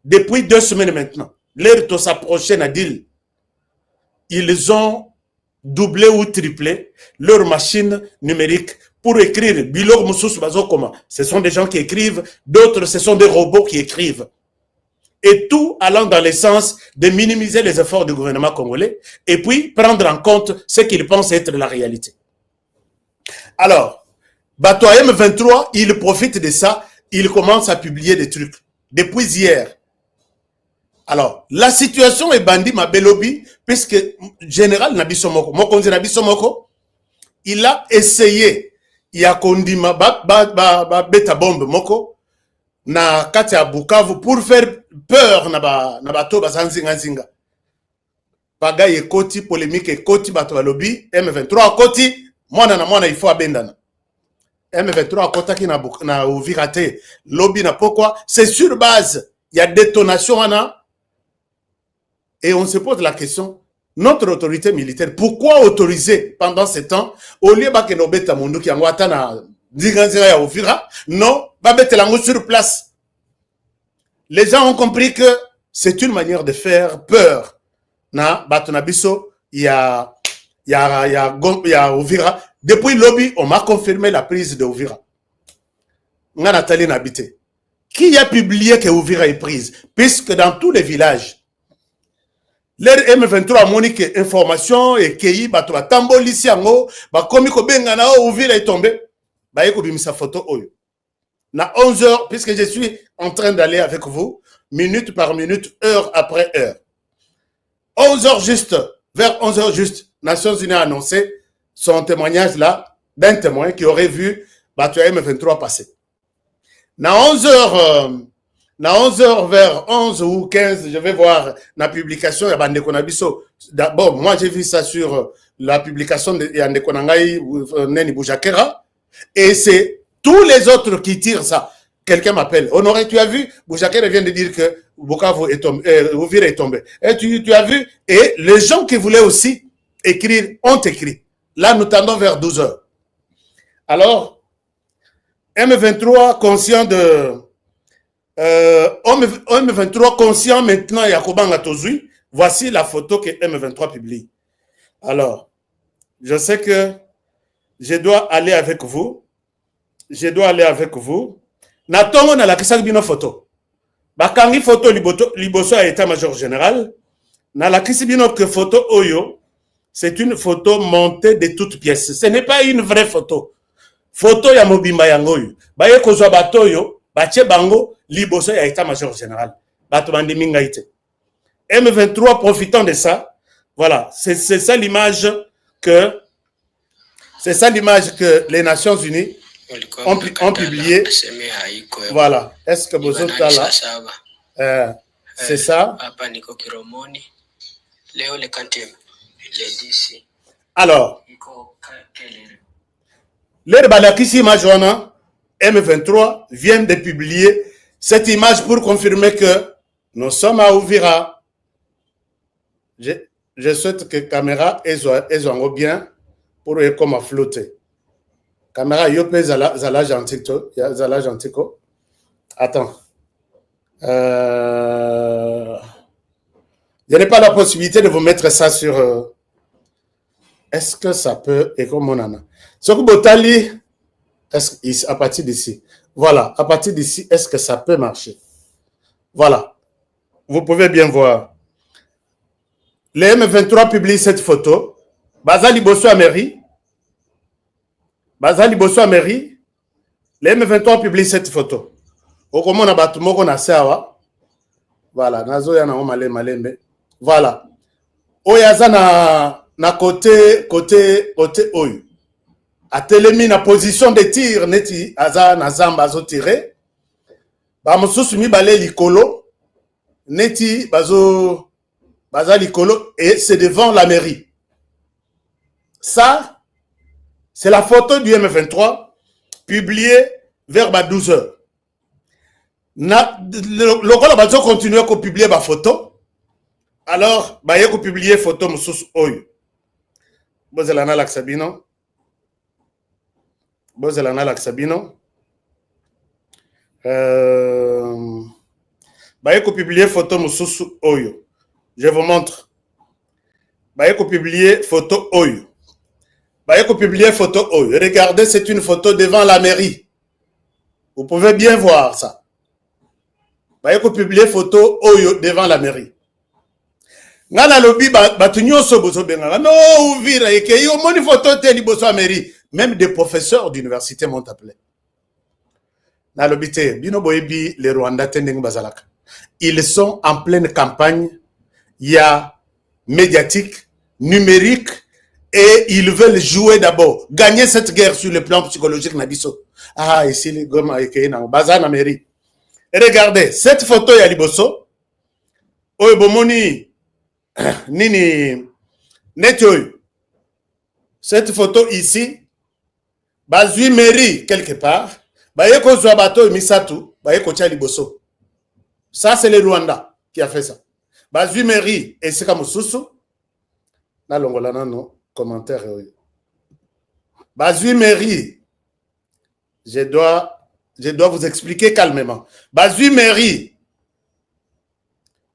depuis 2 semaines maintenant, l'heure de s'approcher Nadil, ils ont doublé ou triplé leur machine numérique pour écrire. Bilog Moussous Bazokoma, ce sont des gens qui écrivent, d'autres ce sont des robots qui écrivent. Et tout allant dans le sens de minimiser les efforts du gouvernement congolais et puis prendre en compte ce qu'ils pensent être la réalité. Alors, Bato M23, il profite de ça, il commence à publier des trucs. Depuis hier. Alors, la situation est bandit ma belobi, puisque général Nabisomoko, Mokonzi Nabisomoko, il a essayé, il a kondima beta bombe moko, na kati ya Bukavu pour faire peur na bato bazanzinga zinga. Bagay ekoti, polémique ekoti, bato balobi, M23 koti, mwana il faut abendana. M23 akotaki na Uvira te, lobby na pourquoi, c'est sur base, il y a détonation wana. Et on se pose la question, notre autorité militaire, pourquoi autoriser pendant ce temps, au lieu de Kenobeta Mundu qui a na Diganzira ya Uvira, non, babete lango sur place. Les gens ont compris que c'est une manière de faire peur. Na Batonabiso, il y a Uvira. Depuis le lobby, on m'a confirmé la prise de Uvira. Nathalie Nabité. Qui a publié que Uvira est prise? Puisque dans tous les villages, leur M23 monique information et qui bato batamboli siango ba komi ko benga na Uvira est tombé ba yeko bimisa photo oyo na 11h puisque je suis en train d'aller avec vous minute par minute heure après heure 11h juste vers 11h juste Nations Unies a annoncé son témoignage là d'un témoin qui aurait vu bato M23 passer na 11h na 11h vers 11 ou 15, je vais voir la publication de Bande Konabiso. D'abord, moi j'ai vu ça sur la publication de Yande Konangai Neni Boujakera. Et c'est tous les autres qui tirent ça. Quelqu'un m'appelle. Honoré, tu as vu? Boujakera vient de dire que Bukavu est tombé, Uvira est tombé. Et tu as vu? Et les gens qui voulaient aussi écrire ont écrit. Là, nous tendons vers 12h. Alors, M23 conscient de... M23 conscient maintenant Yakobanga Tozui, voici la photo que M23 publie. Alors, je sais que je dois aller avec vous. Je dois aller avec vous. Natongo na la kisa bino photo. Bakangi photo liboso à état-major général. Na la kisa bino que photo oyo, c'est une photo montée de toutes pièces. Ce n'est pas une vraie photo. Photo ya mobimba yangoyo. Baye kozwa batoyo, bache bango liboso ya état-major général. Bato bandi mingaite. M23 profitant de ça, voilà, c'est ça l'image que les Nations Unies ont publié. Voilà. Est-ce que vous êtes là? C'est ça. Alors, les Balakisi Majona, M23 viennent de publier cette image pour confirmer que nous sommes à Uvira. Je souhaite que la caméra est bien pour comme à flotter. Caméra, yope zala gentiko. Attends. Je n'ai pas la possibilité de vous mettre ça sur... Est-ce que ça peut... Et comme on en a. Ce que Botali, à partir d'ici. Voilà, à partir d'ici, est-ce que ça peut marcher? Voilà. Vous pouvez bien voir. Les M23 publient cette photo. Bazali Bosso à mairie. Les M23 publient cette photo. Okomo na batu moko na sawa. Voilà, nazo ya na malembe. Voilà. Oyaza na côté oyo. A telemi na position de tir neti aza na zamba azo tirer. Ba mosusu mibale likolo neti baza likolo et c'est devant la mairie. Ça c'est la photo du M23 publiée vers 12h. Le rôle va continuer à publier ma photo. Alors, il y a publier photo mosusu oyo. Bozelana laksabino. Bayeko publier photo mususu oyo. Je vous montre. Bayeko publier photo oyo. Bayeko publier photo oyo. Regardez, c'est une photo devant la mairie. Vous pouvez bien voir ça. Bayeko publier photo oyo devant la mairie. Ngana lobi batu nyonso bozo benga. No Uvira eke yo moni photo te liboso la mairie. Même des professeurs d'université m'ont appelé. Na lobi te bino boyebi les Rwandais tendeng bazalaka. Ils sont en pleine campagne. Il y a médiatique, numérique, et ils veulent jouer d'abord, gagner cette guerre sur le plan psychologique. Ah, ici, les gommes dans bazar mairie. Regardez, cette photo ya liboso, bomoni, nini, netoy. Cette photo ici, bazui mairie quelque part, bayeko zwabato misatu, bayeko tia liboso. Ça, c'est le Rwanda qui a fait ça. Bazui mairie, et c'est comme Soussou. Na longolana no commentaire. Bazui mairie, je dois vous expliquer calmement. Bazui mairie,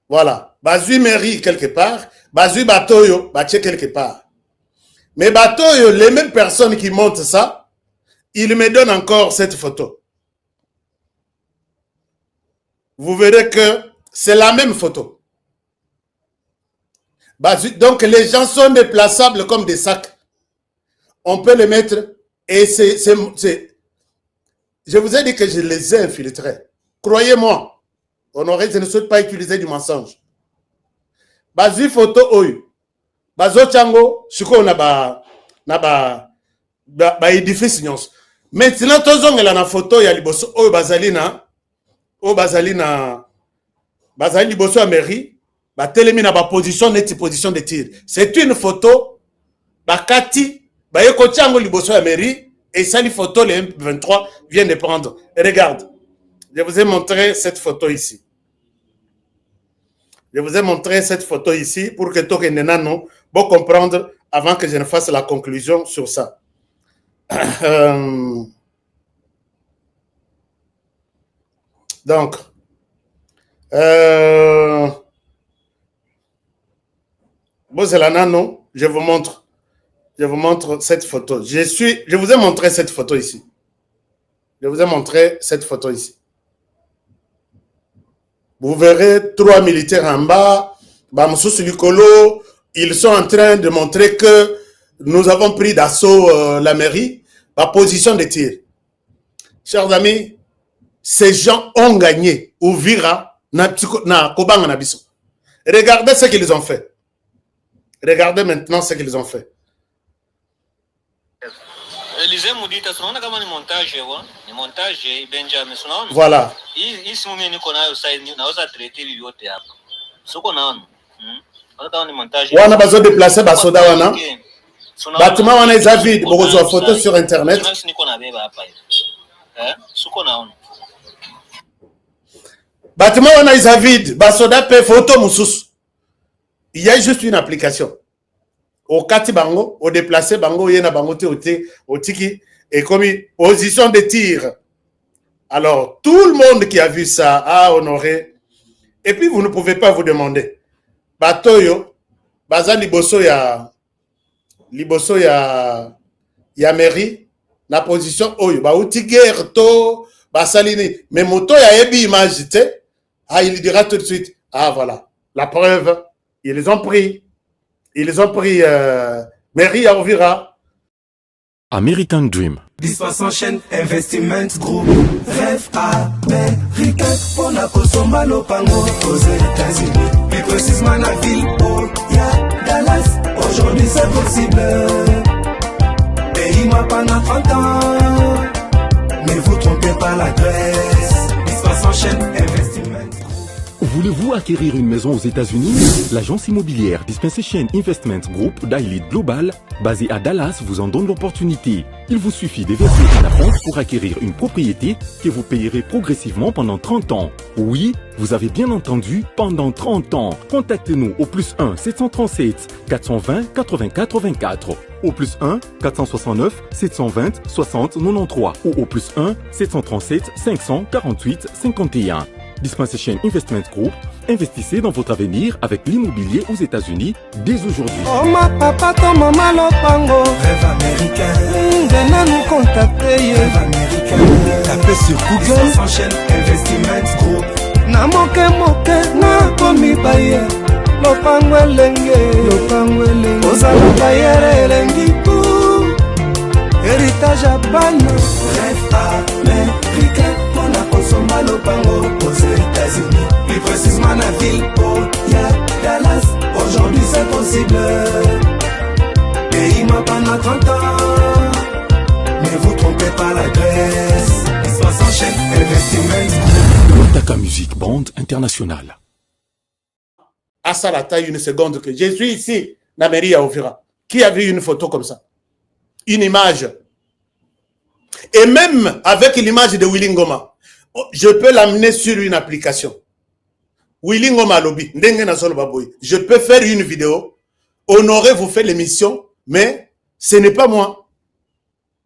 voilà. Bazui mairie quelque part. Bazui batoyo, baché quelque part. Mais batoyo, les mêmes personnes qui montent ça, ils me donnent encore cette photo. Vous verrez que c'est la même photo. Donc les gens sont déplaçables comme des sacs. On peut les mettre et je vous ai dit que je les ai infiltrés. Croyez-moi, Honoré, je ne souhaite pas utiliser du mensonge. Bazi photo oyo. Bazo chango, suko na édifice nyons. Maintenant, tozong la photo ya liboso oyo bazalina. Bazali liboso à mairie, telemi na position neti position de tir. C'est une photo bakati bayeko tiango liboso à mairie et ça les photos les M23 viennent de prendre. Et regarde, je vous ai montré cette photo ici. Je vous ai montré cette photo ici pour que tout nano bon comprendre avant que je ne fasse la conclusion sur ça. Donc, Bozelanano, je vous montre cette photo. Je vous ai montré cette photo ici. Je vous ai montré cette photo ici. Vous verrez 3 militaires en bas, ils sont en train de montrer que nous avons pris d'assaut la mairie, la position de tir. Chers amis, ces gens ont gagné. Uvira, Kobanga Nabiso. Regardez ce qu'ils ont fait. Regardez maintenant ce qu'ils ont fait. Élisée Moudita, c'est un montage, montage Benjamin. Voilà. Ici, nous avons traité l'idioté. Ce qu'on a, on a besoin de déplacer Basoda Wana. Bâtiment, on a vide. Vous avez une photo sur Internet. Bâtiment, on a vide. Basoda peut photo moussous. Il y a juste une application. Au Kati Bango, au déplacé Bango, il y a Bango au Tiki, et comme position de tir. Alors, tout le monde qui a vu ça a honoré. Et puis, vous ne pouvez pas vous demander. Batoyo, Baza Liboso ya mairie, la position Oyo, Baouti guerre to, Basalini. Mais moto ya ebi image, il dira tout de suite, ah voilà, la preuve, ils les ont pris. Ils ont pris mairie à Uvira. American Dream. Dispassant chaîne Investment Group. Rêve américain pour la Kosomba Lopango aux États-Unis. Plus précisément la ville où il y a Dallas. Aujourd'hui c'est possible. Pays m'a pendant 30 ans. Mais vous trompez pas l'adresse. Dispassant chaîne Investment Group. Voulez-vous acquérir une maison aux États-Unis? L'agence immobilière Dispensation Investment Group d'Elite Global, basée à Dallas, vous en donne l'opportunité. Il vous suffit de verser un acompte pour acquérir une propriété que vous payerez progressivement pendant 30 ans. Oui, vous avez bien entendu, pendant 30 ans. Contactez-nous au +1 737 420 84 24, au +1 469 720 60 93 ou au +1 737 548 51. Dispensation Investment Group, investissez dans votre avenir avec l'immobilier aux États-Unis dès aujourd'hui. Oh ma papa, ton maman lopango. Rêve américain. Venez nous contacter. Rêve américain. Tapez sur Google. Dispensation Investment Group. Na moke na komi baye. Lopango elenge. Ozala baye elengi pou. Héritage à ban. Rêve américain. On a consommé lopango aux États-Unis. Plus précisément la ville Dallas. Aujourd'hui c'est possible. Pays m'a pendant 30 ans. Ne vous trompez pas la Grèce. Dispensation Investment. Lotaka Music Band International. À ça la taille une seconde que je suis ici, la mairie à Uvira. Qui a vu une photo comme ça? Une image. Et même avec l'image de Willy Ngoma, je peux l'amener sur une application. Willy Ngoma Lobby, je peux faire une vidéo. Honoré vous fait l'émission, mais ce n'est pas moi.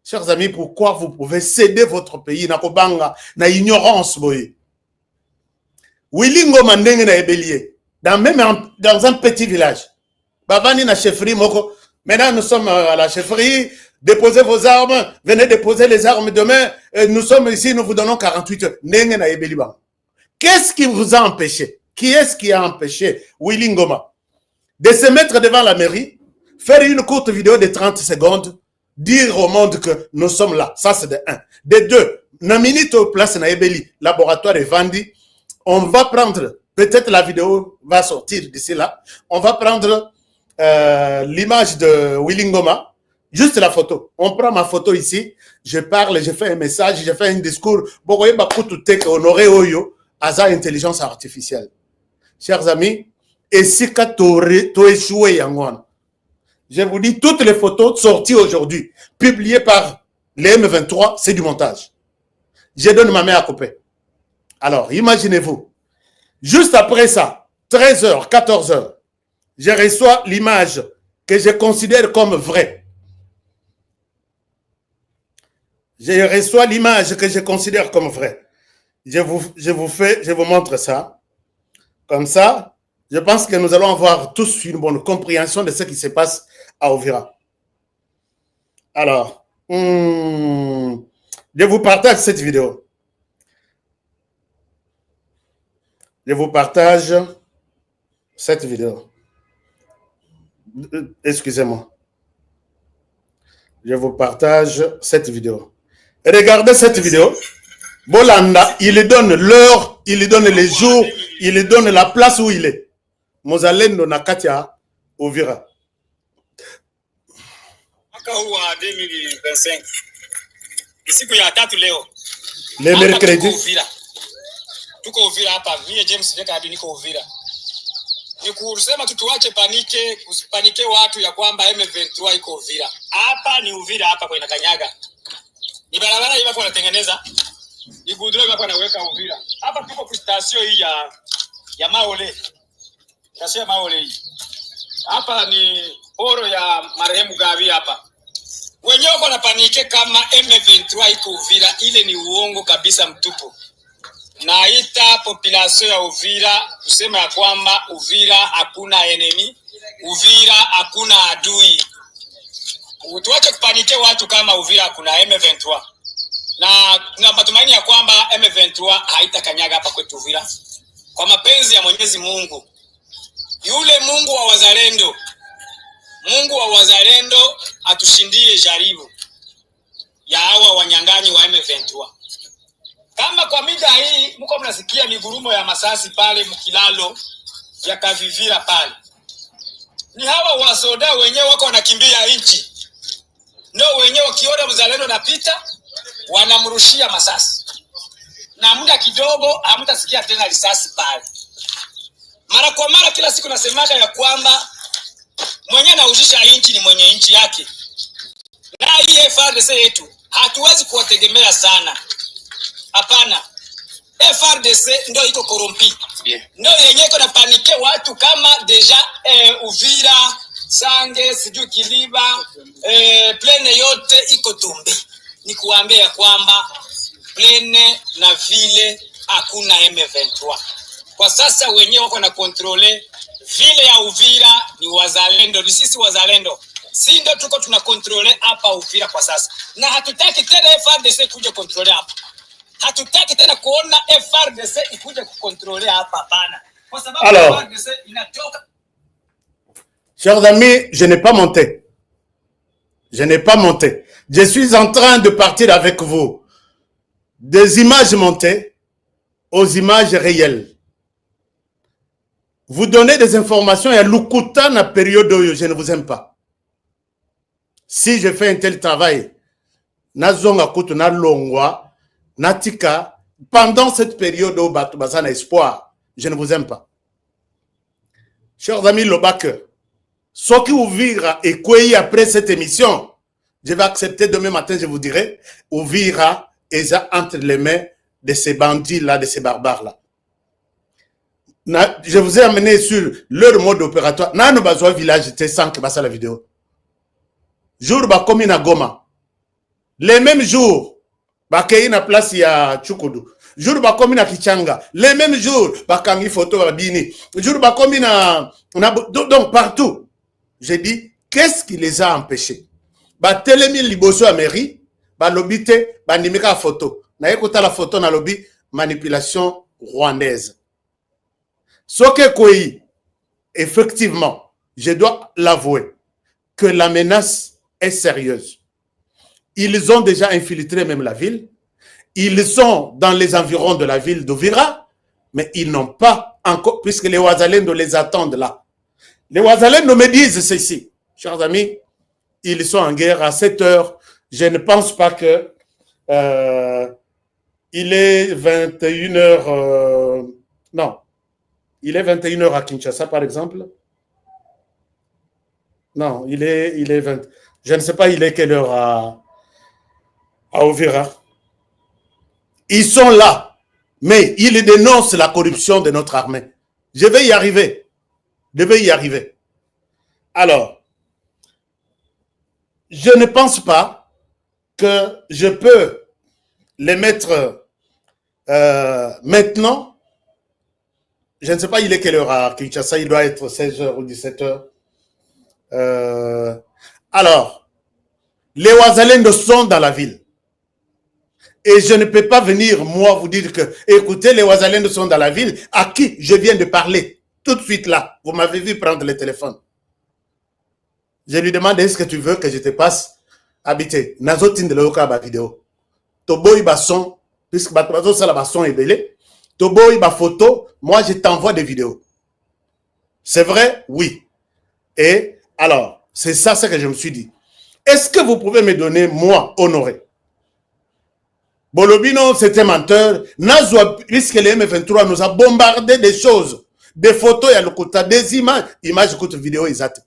Chers amis, pourquoi vous pouvez céder votre pays na ignorance boy? Willy Ngoma ndenge na ebelier dans un petit village. Bavani na chefferie moko. Maintenant nous sommes à la chefferie. Déposez vos armes, venez déposer les armes demain. Nous sommes ici, nous vous donnons 48 heures. Ndenge na ebeli ba. Qu'est-ce qui vous a empêché? Qui est-ce qui a empêché Willy Ngoma de se mettre devant la mairie, faire une courte vidéo de 30 secondes, dire au monde que nous sommes là? Ça, c'est de 1. De 2, na minute au place na ebeli, laboratoire est vendu. On va prendre, peut-être la vidéo va sortir d'ici là, on va prendre l'image de Willy Ngoma, juste la photo. On prend ma photo ici, je parle, je fais un message, je fais un discours. Bokoye bakutu tek honoré oyo, aza intelligence artificielle. Chers amis, et si tu échoué yangon, je vous dis, toutes les photos sorties aujourd'hui, publiées par les M23, c'est du montage. Je donne ma main à couper. Alors, imaginez-vous, juste après ça, 13h, 14h, je reçois l'image que je considère comme vraie. Je reçois l'image que je considère comme vraie. Je vous montre ça. Comme ça, je pense que nous allons avoir tous une bonne compréhension de ce qui se passe à Uvira. Alors, je vous partage cette vidéo. Je vous partage cette vidéo. Excusez-moi. Je vous partage cette vidéo. Regardez cette vidéo. Bolanda, il donne l'heure, il donne les jours, il donne la place où il est. Mozalendo na Katia Uvira. Mwaka huu wa 2025. Siku ya 3 leo. Le mercredi. Tuko Uvira hapa. Mimi James Veka hadi niko Uvira. Ni kusema tutuache kusipanike watu ya kwamba M23 iko Uvira. Hapa ni Uvira hapa kwa inakanyaga. Ni barabara hivi kwa natengeneza. Ni gudro hivi kwa naweka Uvira. Hapa tuko kwa station hii ya Maole. Sasa Maole hii. Hapa ni oro ya marehemu Gabi hapa. Wenyewe kwa napanike kama M23 iko Uvira, ile ni uongo kabisa mtupu. Naita population ya Uvira kusema ya kwamba Uvira hakuna enemy, Uvira hakuna adui. Tuache kupanike watu kama Uvira hakuna M23. Na matumaini ya kwamba M23 haitakanyaga hapa kwetu Uvira. Kwa mapenzi ya Mwenyezi Mungu. Yule Mungu wa wazalendo. Mungu wa wazalendo atushindie jaribu ya hawa wanyang'anyi wa M23. Kama kwa mida hii mko mnasikia migurumo ya masasi pale mkilalo ya Kavivira pale. Ni hawa wasoda wenyewe wako wanakimbia nchi. Ndio wenyewe wakiona mzalendo napita wanamrushia masasi. Na muda kidogo hamtasikia tena risasi pale. Mara kwa mara kila siku nasemaga ya kwamba mwenye anaujisha nchi ni mwenye nchi yake. Na hii FARDC yetu hatuwezi kuwategemea sana. Hapana. FARDC ndio iko korompi. Yeah. Ndio yenyewe iko na panike watu kama deja Uvira, Sange, sijui Kiliba, plene yote iko tumbi. Ni kuambia kwamba plene na vile hakuna M23. Kwa sasa wenyewe wako na kontrole vile ya Uvira ni wazalendo, ni sisi wazalendo. Si ndio tuko tuna kontrole hapa Uvira kwa sasa. Na hatutaki tena FARDC kuja kontrole hapa. Hatutaki tena kuona FARDC ikuje kukontrole hapa hapana. Kwa sababu FARDC inatoka. Chers amis, je n'ai pas monté. Je n'ai pas monté. Je suis en train de partir avec vous des images montées aux images réelles. Vous donnez des informations et à l'Ukuta na période où je ne vous aime pas. Si je fais un tel travail, na zonga kutu na longwa, na tika, pendant cette période où Batoubaza n'a espoir, je ne vous aime pas. Chers amis Lobak, ce qui ouvira et quoi après cette émission, je vais accepter demain matin, je vous dirai, ouvira et ça entre les mains de ces bandits-là, de ces barbares-là. Je vous ai amené sur leur mode opératoire. N'a nous besoin village, j'étais sans que ça la vidéo. Jour ba komi na Goma. Les mêmes jours, ba kei na place ya Chukudu. Jour ba komi na Kichanga. Les mêmes jours, ba kangi photo ba bini. Jour ba komi donc partout. J'ai dit, qu'est-ce qui les a empêchés? Ba telemi liboso à mairie, ba lobite, ba nimika photo. Na ekota la photo na lobby, manipulation rwandaise. Ce que Kouyi, effectivement, je dois l'avouer, que la menace est sérieuse. Ils ont déjà infiltré même la ville. Ils sont dans les environs de la ville d'Uvira, mais ils n'ont pas encore, puisque les Ouazalendo les attendent là. Les Ouazalendo me disent ceci, chers amis, ils sont en guerre à 7 heures. Je ne pense pas que il est 21 heures. Non. Il est 21 heures à Kinshasa, par exemple. Non, il est 20. Je ne sais pas, il est quelle heure à Uvira. Ils sont là, mais ils dénoncent la corruption de notre armée. Je vais y arriver. Je vais y arriver. Alors, je ne pense pas que je peux les mettre maintenant. Je ne sais pas, il est quelle heure à Kinshasa, il doit être 16h ou 17h. Alors, les Ouazalendo sont dans la ville. Et je ne peux pas venir, moi, vous dire que, écoutez, les Ouazalendo sont dans la ville, à qui je viens de parler, tout de suite là. Vous m'avez vu prendre le téléphone. Je lui demande, est-ce que tu veux que je te passe habiter? Nazotin de l'Oka ba vidéo. Toboy Basson, puisque Batoubazo ça la Basson est belé. Toboy ba photo, moi je t'envoie des vidéos. C'est vrai? Oui. Et alors, c'est ça ce que je me suis dit. Est-ce que vous pouvez me donner, moi, Honoré? Bolobino, c'était menteur. Nazwa, puisque les M23 nous a bombardé des choses, des photos, il y a le côté, des images. Images, écoute, vidéo, exact.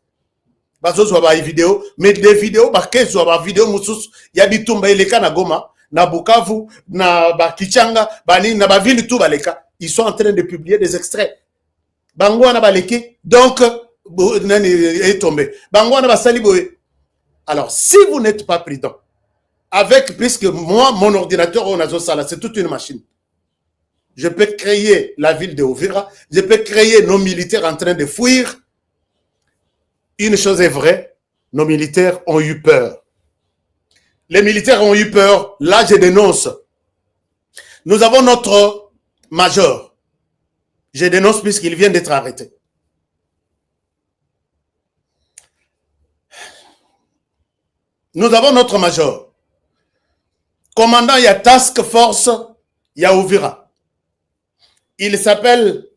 Bazo soit ba vidéo, mais des vidéos, ba qu'est-ce soit ba vidéo, moussous, il y a des tombes, les na Goma, na Bukavu, na ba Kichanga, bani, na ba ville tout baleka. Ils sont en train de publier des extraits. Bango na baleki, donc, est tombé. Bango na ba saliboé. Alors, si vous n'êtes pas prudent, avec, puisque moi, mon ordinateur, c'est toute une machine. Je peux créer la ville de Uvira, je peux créer nos militaires en train de fuir. Une chose est vraie, nos militaires ont eu peur. Les militaires ont eu peur, là je dénonce. Nous avons notre major. Je dénonce puisqu'il vient d'être arrêté. Nous avons notre major. Commandant, il y a Task Force, il y a Uvira. Il s'appelle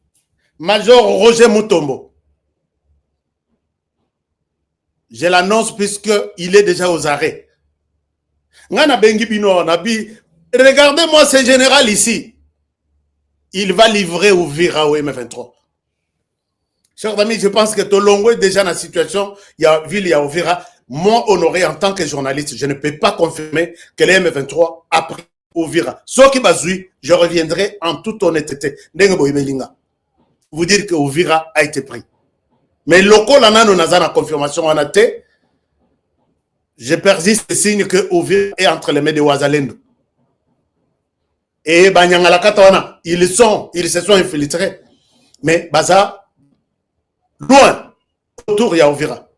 Major Roger Mutombo. Je l'annonce puisqu'il est déjà aux arrêts. Regardez-moi ce général ici. Il va livrer Uvira au M23. Chers amis, je pense que Tolongo est déjà dans la situation, il y a ville, il y a Uvira. Moi, Honoré, en tant que journaliste, je ne peux pas confirmer que les M23 a pris Uvira. Ce qui bazoui, je reviendrai en toute honnêteté. Vous dire que Uvira a été pris. Mais local, on a une confirmation en athée. Je persiste le signe que Uvira est entre les mains de Ouazalendo. Et Banyangala Katawana, ils se sont infiltrés. Mais Baza, loin, autour il y a Ovira.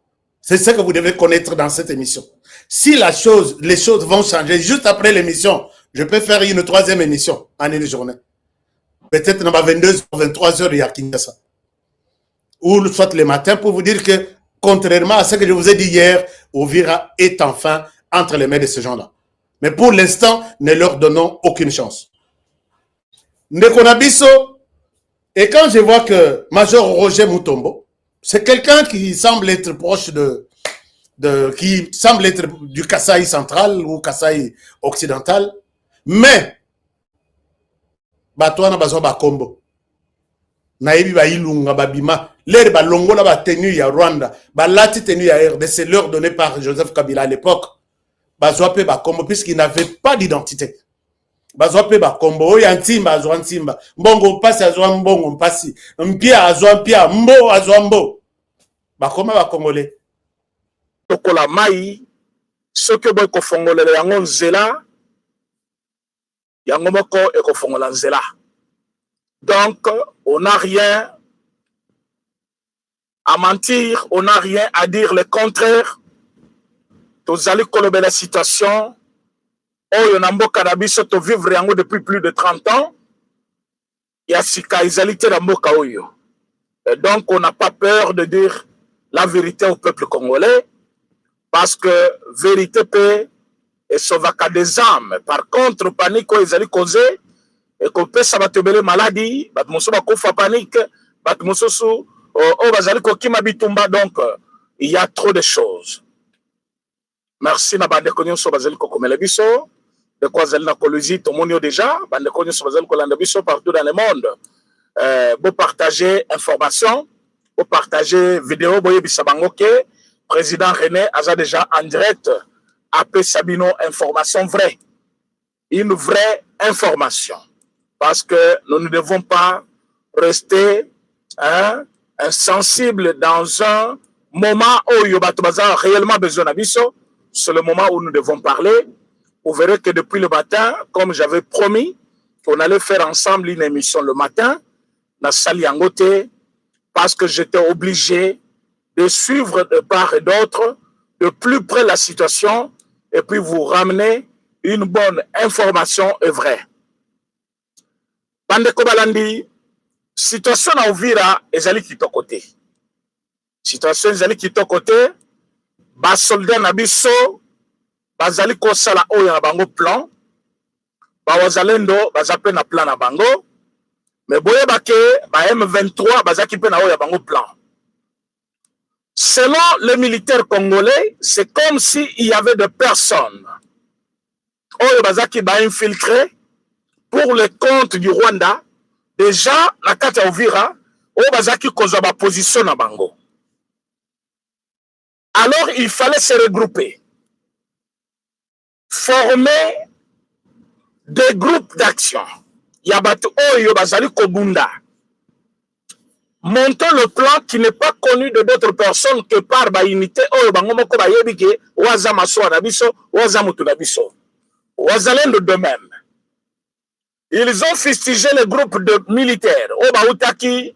C'est ce que vous devez connaître dans cette émission. Si les choses vont changer, juste après l'émission, je peux faire une troisième émission en une journée. Peut-être dans 22h, 23h, il y a Kinshasa. Ou soit le matin pour vous dire que, contrairement à ce que je vous ai dit hier, Ovira est enfin entre les mains de ces gens-là. Mais pour l'instant, ne leur donnons aucune chance. Ndekonabiso, et quand je vois que Major Roger Mutombo, c'est quelqu'un qui semble être proche qui semble être du Kasaï central ou Kasaï occidental, mais Batouana Bazo Bakombo, Naïbi Bailunga Babima, l'air Balongola ba tenu ya Rwanda, Balati tenu ya RDC, leur donné par Joseph Kabila à l'époque, Bazoape Bakombo, puisqu'il n'avait pas d'identité. Bazoape Bakombo, Oya Ntimba, Azwa Ntimba, Mbongo Mpasi, Azwa Mbongo Mpasi, Mpia, Azwa Mpia, Mbo, Azwa Mbo. Bakoma Bakongolais. Tokola mai, ce que boy ko fongolele yango nzela, yango moko e ko fongola nzela. Donc, on n'a rien à mentir, on n'a rien à dire le contraire. Tozali kolobe la citation, oyo na mboka na biso to vivre yango depuis plus de 30 ans, ya sika izalité na mboka oyo. Et donc, on n'a pas peur de dire la vérité au peuple congolais, parce que vérité peut et sauvaka des âmes. Par contre, panique ils allaient causer et qu'on peut s'abattre maladie, bat mosso ba kofa panique, bat mosso sou o bazali ko kima bitumba. Donc il y a trop de choses. Merci na bande konyo so bazali ko komela biso, de quoi zali na kolozi to monio déjà, bande konyo so bazali ko landa biso partout dans le monde. Vous partagez information, vous partagez vidéo, boye bisabango ke président René a déjà en direct appelé Sabino information vraie. Une vraie information. Parce que nous ne devons pas rester insensibles dans un moment où Yobatoubaza a réellement besoin d'abisso. C'est le moment où nous devons parler. Vous verrez que depuis le matin, comme j'avais promis, qu'on allait faire ensemble une émission le matin, dans Saliangote, parce que j'étais obligé de suivre de part et d'autre de plus près la situation et puis vous ramener une bonne information et vraie. Bande Kobalandi, situation na Uvira ezali kitoko. Situation ezali kitoko, ba soldat na biso bazali kosala oyo na bango plan, ba wazalendo bazape na plan na bango, mais boye bake ba M23 bazaki pe na oyo na bango plan. Selon les militaires congolais, c'est comme s'il y avait des personnes oyo bazaki ba infiltré pour le compte du Rwanda. Déjà, la carte Uvira, oyo bazaki kozwa ba position na bango. Alors, il fallait se regrouper, former des groupes d'action. Yabatu oyo bazali kobunda. Montons le plan qui n'est pas connu de d'autres personnes que par ba unité oyo bango moko ba yebike waza maso na biso waza mutu na biso wazalendo de même. Ils ont fustigé le groupe de militaires Obautaki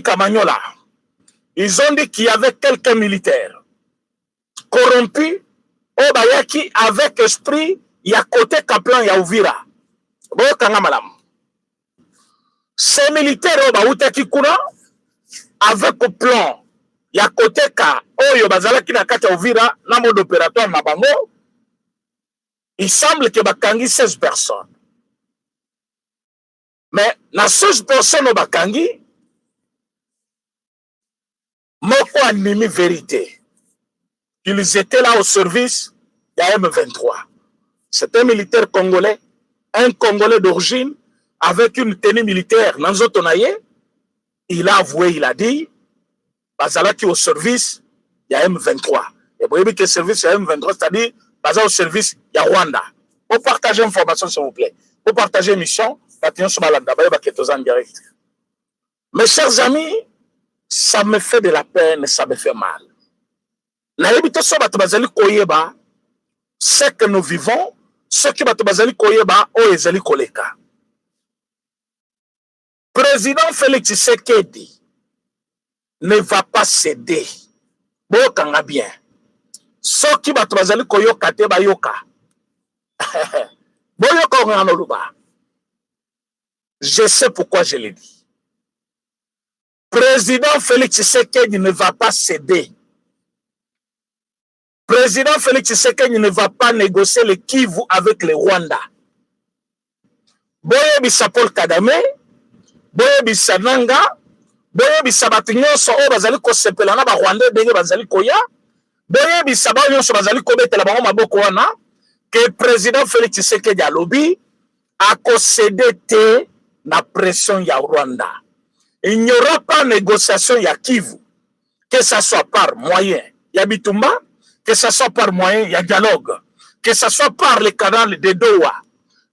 Kamanyola. Ils ont dit qu'il y avait quelques militaires corrompus Obayaki avec esprit ya côté Kaplan ya Uvira. Boyokanga malamu. Ces militaires avec le plan, il y a côté ka oyo bazalaki na kati Uvira na mode opératoire na bango. Il semble que bakangi 16 personnes. Mais na 16 personnes au bakangi, moko animi vérité. Ils étaient là au service de M23. C'est un militaire congolais, un Congolais d'origine, avec une tenue militaire, il a avoué, il a dit, Bazalaki au service, il y a M23. Et vous voyez que le service, il y a M23, c'est-à-dire, Bazal au service, il y a Rwanda. Pour partager l'information, s'il vous plaît. Pour partager l'émission, mes chers amis, ça me fait de la peine, ça me fait mal. Ce que nous vivons, Ce qui bato bazali koyeba o ezali koleka. Président Félix Tshisekedi ne va pas céder. Bokanga bien. Ce qui bato bazali koyoka te bayoka. Boyoka ngano luba. Je sais pourquoi je l'ai dit. Président Félix Tshisekedi ne va pas céder. Président Félix Tshisekedi ne va pas négocier le Kivu avec le Rwanda. Boye bisa Paul Kagame, boye bisa Nanga, boye bisa batu nyonso o bazali ko sepela na ba Rwanda ndenge bazali koya, boye bisa ba nyonso bazali ko betela bango maboko wana que président Félix Tshisekedi alobi a concédé te na pression ya Rwanda. Il n'y aura pas négociation ya Kivu, que ça soit par moyen ya Bitumba, que ce soit par moyen, il y a dialogue, que ce soit par le canal de Doha.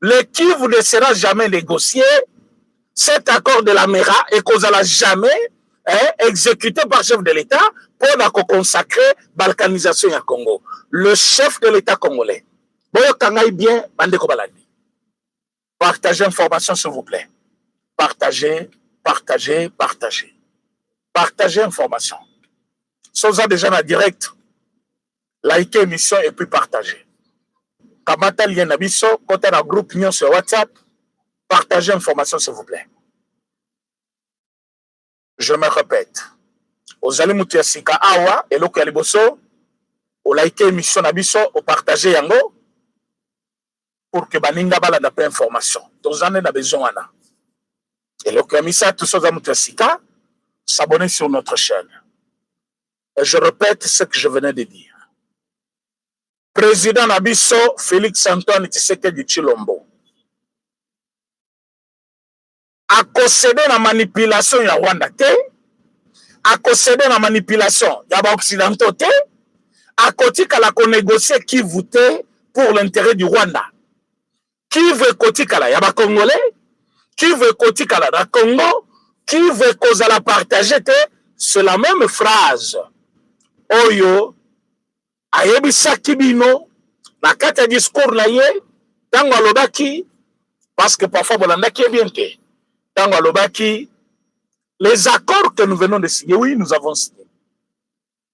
Le Kivu ne sera jamais négocié. Cet accord de la MERA et qu'on n'allait jamais exécuté par le chef de l'État pour la consacrer balkanisation du Congo. Le chef de l'État congolais. Bien, partagez l'information, s'il vous plaît. Partagez, partagez, partagez. Partagez l'information. Soza déjà en direct. Likez l'émission et puis partagez. Kamata lien nabiso, côté dans groupe Nyon sur WhatsApp, partagez l'information s'il vous plaît. Je me répète. Aux alimutu sika awa, et l'oko yaliboso, au likez l'émission nabiso, au partagez yango, pour que baninga bala n'a pas information. Tozane na besoin wana. Et l'oko yamisa, tous aux alimutu sika, s'abonner sur notre chaîne. Et je répète ce que je venais de dire. Président Nabiso Félix Antoine Tshisekedi Tshilombo a concédé la manipulation ya Rwanda te, a concédé la manipulation ya occidentaux te, a kotika la négocier qui votait pour l'intérêt du Rwanda. Qui veut kotika la ya ba Congolais, qui veut kotika la da Congo, qui veut cause la partager te, c'est la même phrase. Oyo ayebisa kibino la kata discours na ye tango alobaki parce que parfois bolandaki bien te tango alobaki les accords que nous venons de signer, oui nous avons signé,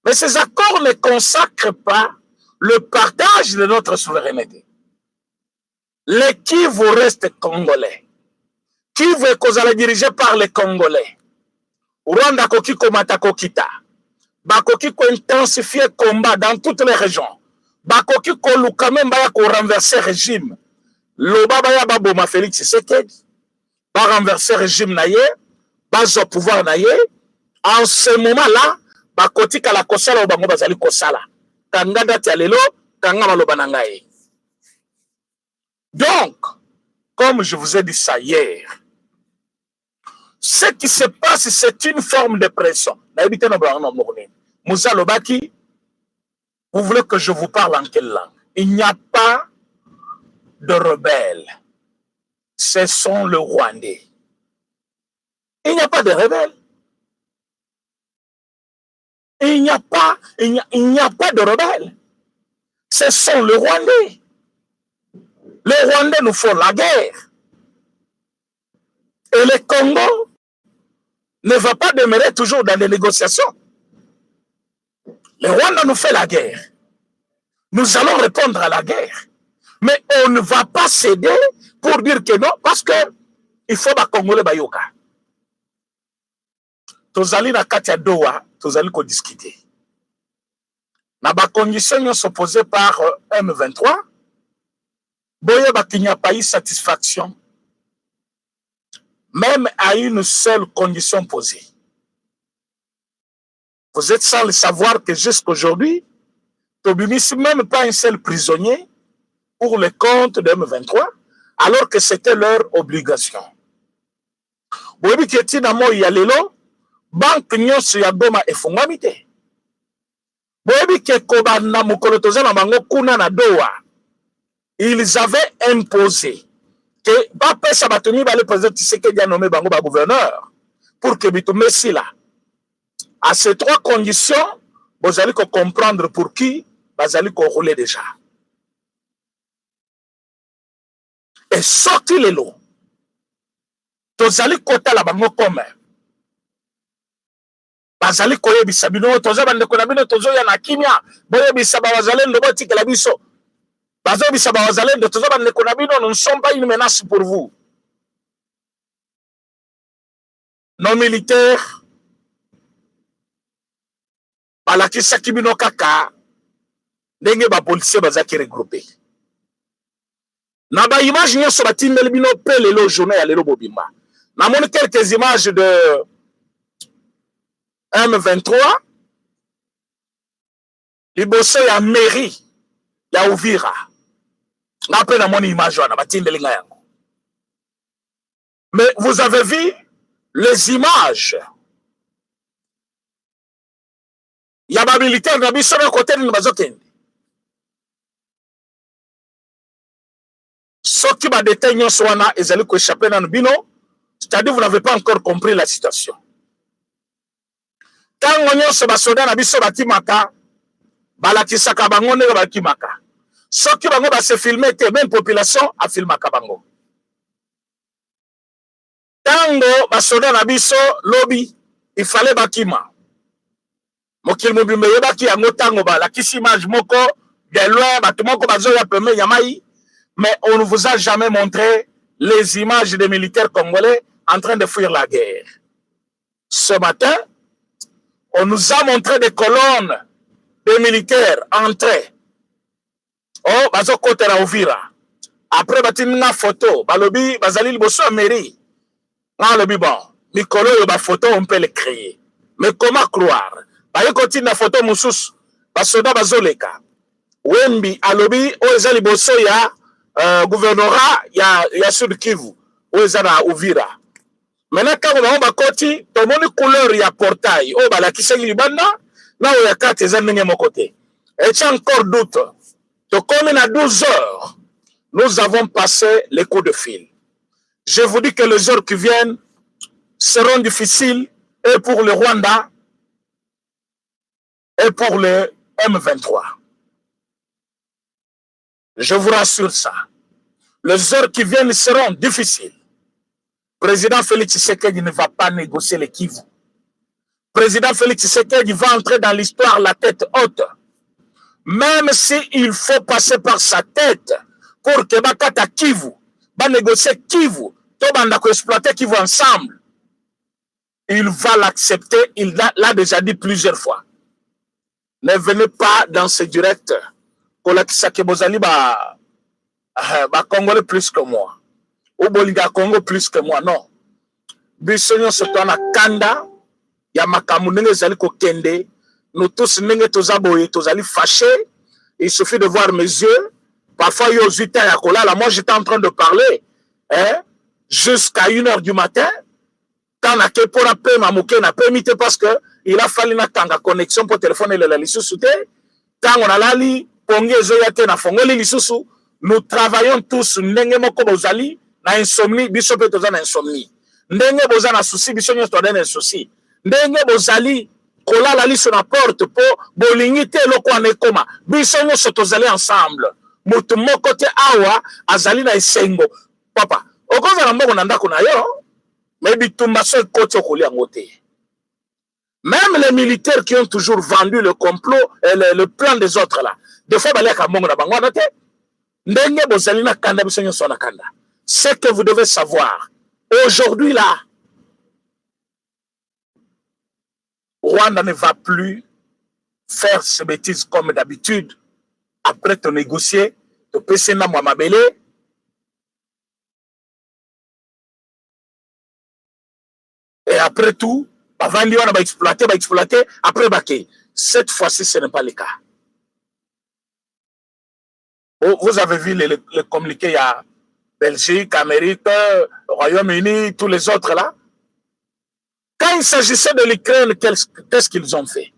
mais ces accords ne consacrent pas le partage de notre souveraineté. Le Kivu reste congolais. Kivu est kozala dirigé par les Congolais. Rwanda koki komata kokita. Bakoki ko intensifier combat dans toutes les régions. Bakoki ko luka même ba ko renverser régime. Loba ba ya baboma Félix Tshisekedi. Ba renverser régime na ye, ba zo pouvoir na ye. En ce moment-là, bakoti kala kosala bango bazali kosala. Kanga date lelo, kanga maloba na ngai. Donc, comme je vous ai dit ça hier, ce qui se passe, c'est une forme de pression. Moussa Lobaki, vous voulez que je vous parle en quelle langue? Il n'y a pas de rebelles. Ce sont les Rwandais. Il n'y a pas de rebelles. Il n'y a pas de rebelles. Ce sont les Rwandais. Les Rwandais nous font la guerre. Et le Congo ne va pas demeurer toujours dans les négociations. Le Rwanda nous fait la guerre. Nous allons répondre à la guerre. Mais on ne va pas céder pour dire que non, parce que il faut que Congolais bayoka. Tozali na kati ya Doha, tozali ko discuter. Na ba conditions sont posées par M23. Boye ba qu'il n'y a pas eu satisfaction. Même à une seule condition posée. Vous êtes sans le savoir que jusqu'aujourd'hui, Tobimisi même pas un seul prisonnier pour le compte de M23, alors que c'était leur obligation. Boyebi keti na mo ya lelo, banque nyonso ya Goma efungwami te. Boyebi ke koba na mokolo toza na bango kuna na Doha, ils avaient imposé que Bapé Sabatoni va le président Tshisekedi a nommé bango ba gouverneur pour que Bitumesi là. À ces trois conditions, vous allez comprendre pour qui vous allez rouler déjà. et sorti les lots. Tozali kota la bango comme. Bazali koyebisa bino toza bandeko na bino tozo ya na kimia boyebisa bawazalendo botikela biso bazobisa bawazalendo toza bandeko na bino nous ne sommes pas une menace pour vous. Nos militaires balakisaki bino kaka ndenge bapolisier bazaki regroupé na baimage nyonso batindeli bino mpe lelo journée ya lelo bobimba namoni quelques images de M23 liboso ya mairie ya Uvira na pe na moni image wana batindeli nga yango. Mais vous avez vu les images ya ba militaire na biso na côté ni bazokende soki ba détail nyonso wana ezali ko échapper na bino, c'est-à-dire vous n'avez pas encore compris la situation. Tango nyonso basoda na biso bakimaka balakisaka bango ndenge bakimaka soki bango base filme te même population afilmaka bango. Tango basoda na biso lobi il fallait bakima mokili mobimba yebaki yango tango balakisi image moko de loin bato moko bazoya peme ya mai, mais on ne vous a jamais montré les images des militaires congolais en train de fuir la guerre. Ce matin on nous a montré des colonnes de militaires entrés. Oh, bazo kote la Uvira. Après, batini na photo. Balobi, bazali liboso a mairie. Nan lobi bon. Mikolo yo ba photo, on peut les créer. Mais comment croire? Baye koti na photo moussous. Basoda bazoleka. Wembi, alobi, oeza liboso ya gouvernorat, ya Sud Kivu. Oeza na Uvira. Maintenant, quand on va côté, tout le monde couleur ya portail. Oh, bah, la qui s'est libanda, là où il y a 4 ans de mon côté. Et tu as encore doute. Donc, comme il y a 12 heures, nous avons passé les coups de fil. Je vous dis que les heures qui viennent seront difficiles et pour le Rwanda et pour le M23. Je vous rassure ça. Les heures qui viennent seront difficiles. Président Félix Tshisekedi ne va pas négocier les Kivu. Président Félix Tshisekedi va entrer dans l'histoire la tête haute. Même s'il faut passer par sa tête pour que Bakata Kivu va négocier Kivu, tout le monde a exploité Kivu ensemble. Il va l'accepter, il l'a déjà dit plusieurs fois. Ne venez pas dans ce direct. Kolakisake Bozali ba Congolais plus que moi. Ou Bolinga Congo plus que moi, non. Bisonyo se tourne à Kanda, ya makamu nenge zali ko kende, nous tous nenge tozaboye, tozali fâchés. Il suffit de voir mes yeux. Parfois, yo zita ya kolala. Moi, j'étais en train de parler, hein, jusqu'à 1h du matin. Tant na ke pour la paix, ma mouke na permis parce que il a fallu na tanga connexion pour téléphone et la lisusu te. Tant on a lali, ponge zoyate na fongoli lisusu. Nous travaillons tous nenge moko bozali. Na insomnie, biso pe toza na insomnie. Ndenge boza na souci, biso nyonso toza na souci. Ndenge bozali kolala liso na porte po bolingi te eloko wana ekoma. Biso nyonso tozali ensemble. Moto moko te awa azali na esengo. Papa, okoza na mbongo na ndako na yo, mais bitumba so ekoti okoli yango te. Même les militaires qui ont toujours vendu le complot et le plan des autres là, des fois baliaka mbongo na bango wana te. Ndenge bozali na kanda biso nyonso na kanda. Ce que vous devez savoir, aujourd'hui là, Rwanda ne va plus faire ces bêtises comme d'habitude. Après te négocier, te passer na Mouamabele. Et après tout, avant lui, on va exploiter, après baquer. Cette fois-ci, ce n'est pas le cas. Vous avez vu les communiqués, il y a Belgique, Amérique, Royaume-Uni, tous les autres là. Quand il s'agissait de l'Ukraine, qu'est-ce qu'ils ont fait?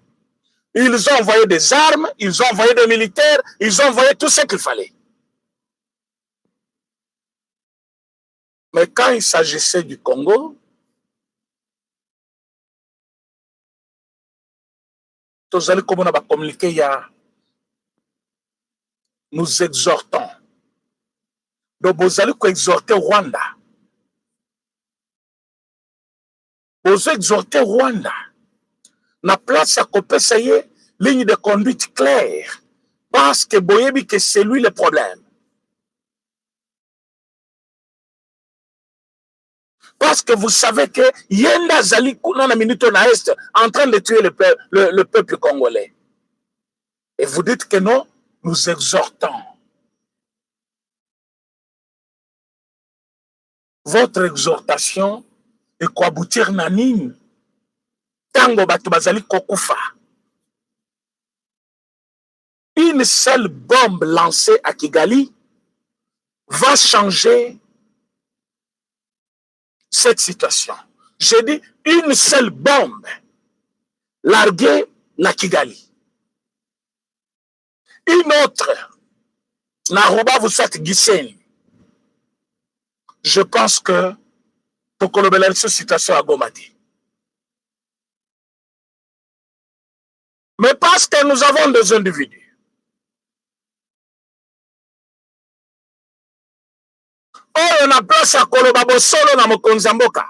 Ils ont envoyé des armes, ils ont envoyé des militaires, ils ont envoyé tout ce qu'il fallait. Mais quand il s'agissait du Congo, nous exhortons, Donc, vous allez exhorter Rwanda. Vous exhorter Rwanda. Na place à kopesa ye ligne de conduite claire. Parce que boyebi que c'est lui le problème. Parce que vous savez que Yenda Zali Kuna na minute na est en train de tuer le peuple congolais. Et vous dites que non, nous exhortons. Votre exhortation est quoi aboutir na nini? Tango batu bazali kokufa. Une seule bombe lancée à Kigali va changer cette situation. J'ai dit une seule bombe larguée na Kigali. Une autre, Naroba Vusat Gisenyi. Je pense que pour que cette situation a Gomati. Mais parce que nous avons des individus on a place à Kolobabo solo na Mokonzamboka.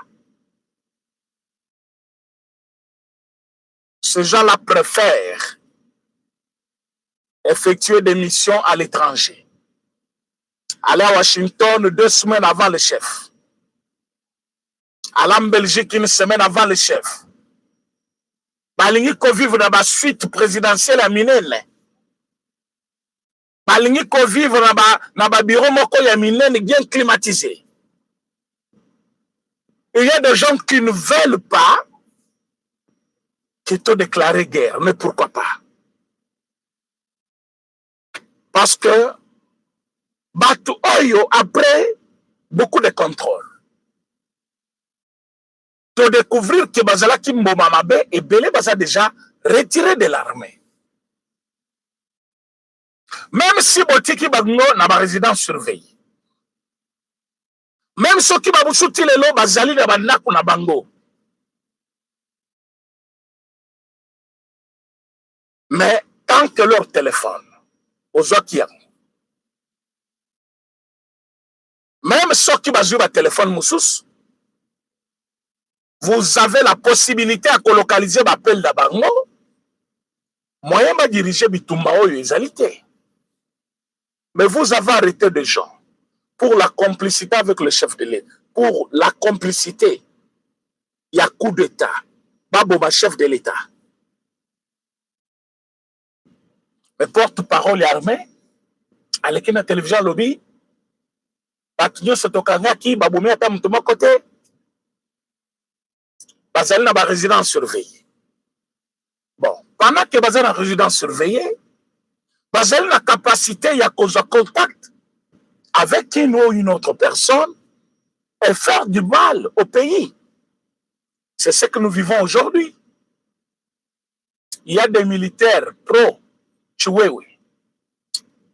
Ces gens-là préfèrent effectuer des missions à l'étranger. Aller à Washington 2 semaines avant le chef. Aller en Belgique 1 semaine avant le chef. Balingi ko vivre dans la suite présidentielle à Minene. Balingi ko vivre dans ba bureau moko ya Minene bien climatisé. Il y a des gens qui ne veulent pas qui t'ont déclaré guerre. Mais pourquoi pas? Parce que Batu Oyo, après beaucoup de contrôle, de découvrir que Bazala Kimbomamabe et Belé Baza déjà retiré de l'armée. Même si Botiki Bagno n'a pas résidence surveillée. Même ceux qui Baboussouti Lelo Bazali na Bandaku na Bango. Mais tant que leur téléphone, aux Okiam, même ceux qui basent le téléphone Moussous, vous avez la possibilité à colocaliser l'appel d'Abango, moyen de diriger Bitumba Oyo Ezalité. Mais vous avez arrêté des gens pour la complicité avec le chef de l'État. Pour la complicité, il y a coup d'État. Baboba, chef de l'État. Le porte-parole armé, avec la télévision lobby, Batunyo Sotokanga qui, Baboumi Atam de mon côté, Bazali n'a pas résidence surveillée. Bon, pendant que Bazali a résidence surveillée, Bazali a la capacité, il y a cause de contact avec une ou une autre personne et faire du mal au pays. C'est ce que nous vivons aujourd'hui. Il y a des militaires pro-Chiwewe,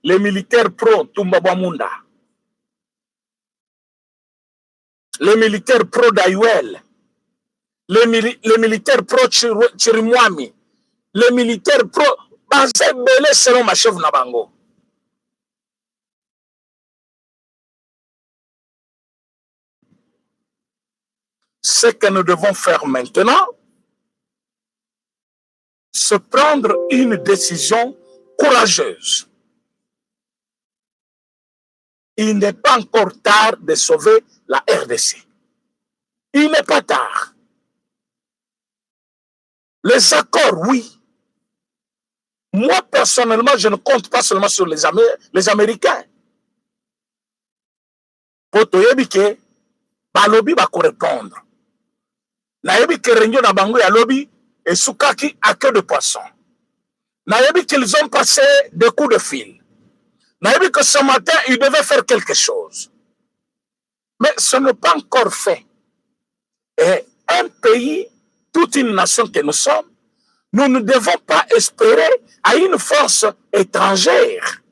les militaires pro-Tumbabamunda, les militaires pro-Dayuel, les militaires pro-Chirimwami, les militaires pro... Bazé Belé selon ma chef Nabango. Ce que nous devons faire maintenant, c'est prendre une décision courageuse. Il n'est pas encore tard de sauver la RDC. Il n'est pas tard. Les accords, oui. Moi, personnellement, je ne compte pas seulement sur les Américains. Pour te dire que Balobi va correspondre. Nayebi que Renyo na bango ya lobby et Soukaki à queue de poisson. Nayebi qu'ils ont passé des coups de fil. Nayebi que ce matin, ils devaient faire quelque chose. Mais ce n'est pas encore fait. Et un pays, toute une nation que nous sommes, nous ne devons pas espérer à une force étrangère.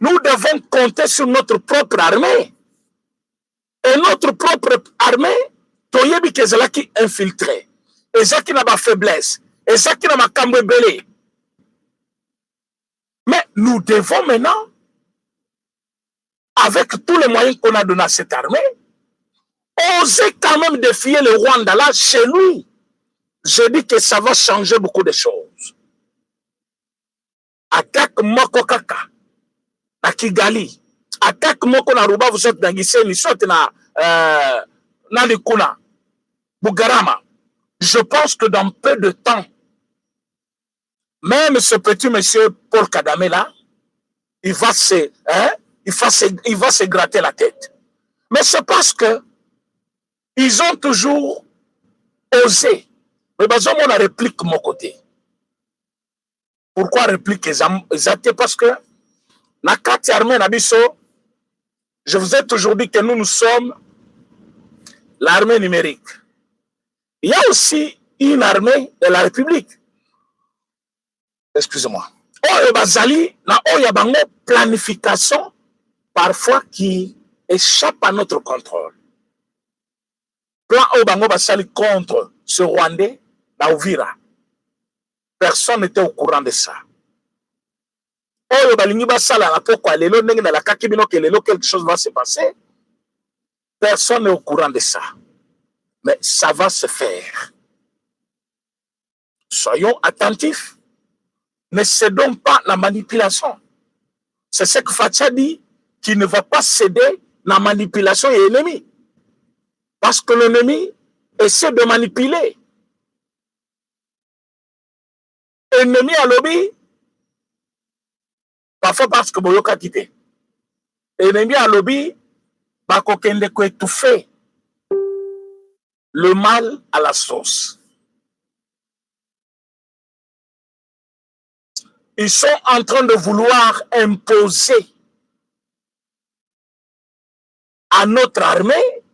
Nous devons compter sur notre propre armée. Et notre propre armée, Toyebi Kezalaki infiltré. Et ça qui n'a pas faiblesse. Et ça qui n'a pas cambébélé. Mais nous devons maintenant avec tous les moyens qu'on a donnés à cette armée, oser quand même défier le Rwanda là, chez lui. Je dis que ça va changer beaucoup de choses. Attaque Moko Kaka, à Kigali. Attaque Moko na Rubavu, soit na Gisenyi, soit na Likuna, Bugarama. Je pense que dans peu de temps, même ce petit monsieur Paul Kagame là, il va se gratter la tête. Mais c'est parce que ils ont toujours osé. Mais on a réplique mon côté. Pourquoi réplique exactement? Parce que la carte armée Nabiso, je vous ai toujours dit que nous sommes l'armée numérique. Il y a aussi une armée de la République. Excusez-moi. Oh, bazali, na oya bango planification parfois qui échappe à notre contrôle. Plan Obango basali contre ce Rwandais na Uvira. Personne n'était au courant de ça. Oh, balingi basala na poko lelo ndenge na la kakibino que lelo quelque chose va se passer. Personne n'est au courant de ça. Mais ça va se faire. Soyons attentifs. Ne cédons pas la manipulation. C'est ce que Fatia dit, qu'il ne va pas céder la manipulation et l'ennemi. Parce que l'ennemi essaie de manipuler. Ennemi à lobby, parfois parce que Boyoka quitté. Ennemi à lobby, bako kende ko étouffer le mal à la sauce. Ils sont en train de vouloir imposer à notre armée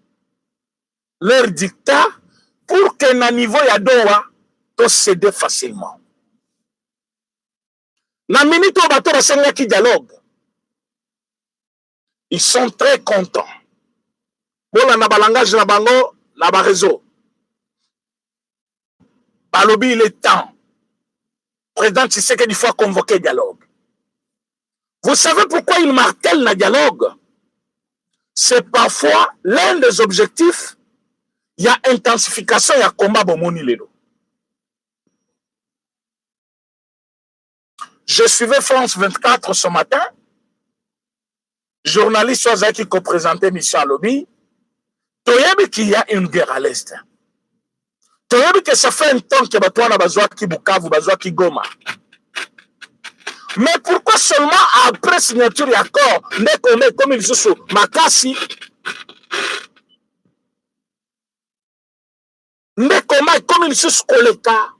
leur dictat pour qu'un niveau yadoa puisse céder facilement. Na minute au bateau qui dialogue, ils sont très contents. Bon, na balangage na bango, na ba réseau. Balobi, il est temps. Président Tshisekedi faut convoquer dialogue. Vous savez pourquoi il martèle le dialogue? C'est parfois l'un des objectifs. Il y a intensification, il y a combat bomoni lelo. Je suivais France 24 ce matin. Journaliste qui co-présentait Mission à Lobby. Toyebi qu'il y a une guerre à l'Est. Toyebi que ça fait un temps que Batouana Bazoua qui Bukavu, Bazoua qui Goma. Mais pourquoi seulement après signature et accord, comme ils sont Makasi, comme ils sont Koleka,